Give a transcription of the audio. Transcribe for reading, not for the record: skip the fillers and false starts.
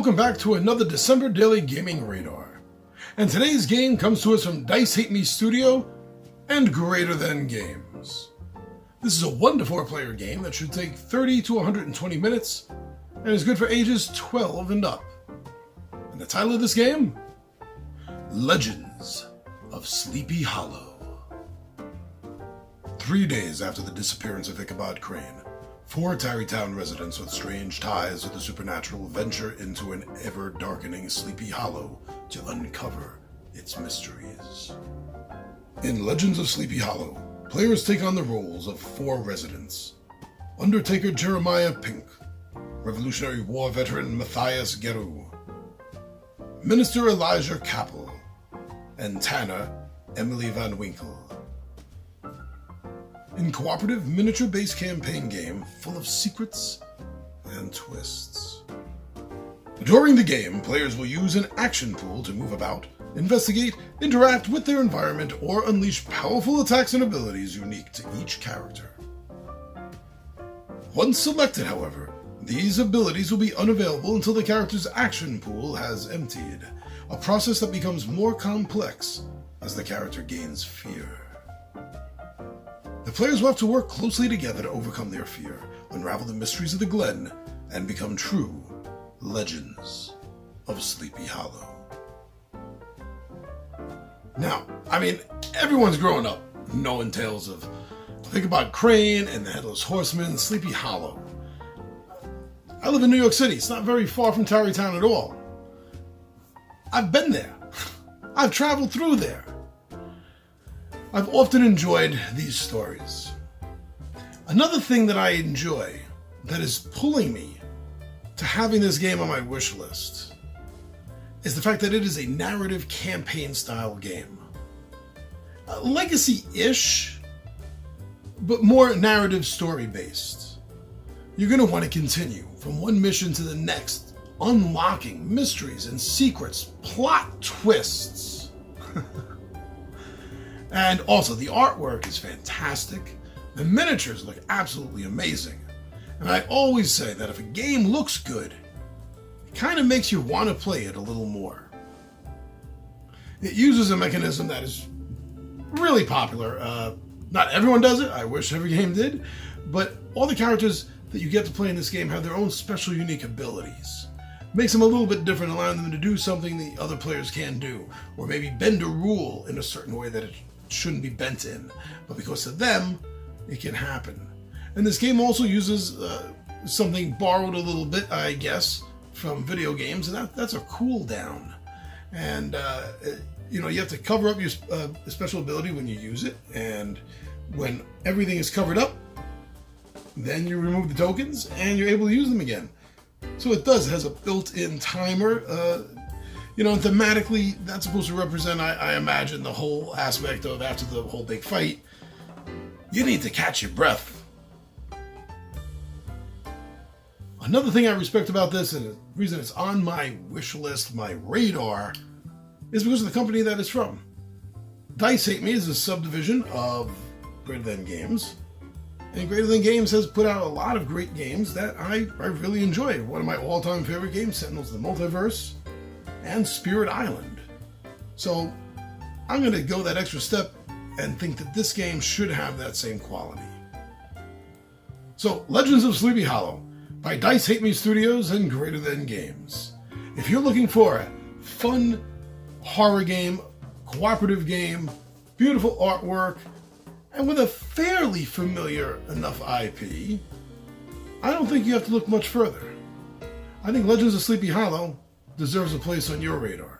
Welcome back to another December Daily Gaming Radar. And today's game comes to us from Dice Hate Me Studio and Greater Than Games. This is a 1 to 4 player game that should take 30 to 120 minutes and is good for ages 12 and up. And the title of this game? Legends of Sleepy Hollow. 3 days after the disappearance of Ichabod Crane, 4 Tarrytown residents with strange ties to the supernatural venture into an ever-darkening Sleepy Hollow to uncover its mysteries. In Legends of Sleepy Hollow, players take on the roles of 4 residents: Undertaker Jeremiah Pink, Revolutionary War veteran Matthias Geru, Minister Elijah Capel, and Tanner Emily Van Winkle. In cooperative miniature-based campaign game full of secrets and twists. During the game, players will use an action pool to move about, investigate, interact with their environment, or unleash powerful attacks and abilities unique to each character. Once selected, however, these abilities will be unavailable until the character's action pool has emptied, a process that becomes more complex as the character gains fear. The players will have to work closely together to overcome their fear, unravel the mysteries of the Glen, and become true legends of Sleepy Hollow. Now, everyone's growing up knowing tales of Ichabod Crane and the Headless Horseman, Sleepy Hollow. I live in New York City. It's not very far from Tarrytown at all. I've been there. I've traveled through there. I've often enjoyed these stories. Another thing that I enjoy that is pulling me to having this game on my wish list is the fact that it is a narrative campaign style game. Legacy-ish, but more narrative story based. You're going to want to continue from one mission to the next, unlocking mysteries and secrets, plot twists. And also, the artwork is fantastic. The miniatures look absolutely amazing. And I always say that if a game looks good, it kind of makes you want to play it a little more. It uses a mechanism that is really popular. Not everyone does it. I wish every game did. But all the characters that you get to play in this game have their own special, unique abilities. Makes them a little bit different, allowing them to do something the other players can't do. Or maybe bend a rule in a certain way that it shouldn't be bent in, but because of them, it can happen. And this game also uses something borrowed a little bit, I guess, from video games, and that's a cooldown. And you have to cover up your special ability when you use it, and when everything is covered up, then you remove the tokens and you're able to use them again. So it has a built-in timer. And thematically, that's supposed to represent, I imagine, the whole aspect of after the whole big fight, you need to catch your breath. Another thing I respect about this, and the reason it's on my wish list, my radar, is because of the company that it's from. Dice Hate Me is a subdivision of Greater Than Games. And Greater Than Games has put out a lot of great games that I really enjoy. One of my all-time favorite games, Sentinels of the Multiverse, and Spirit Island. So I'm going to go that extra step and think that this game should have that same quality. So Legends of Sleepy Hollow by Dice Hate Me Studios and Greater Than Games. If you're looking for a fun horror game, cooperative game, beautiful artwork, and with a fairly familiar enough IP, I don't think you have to look much further. I think Legends of Sleepy Hollow deserves a place on your radar.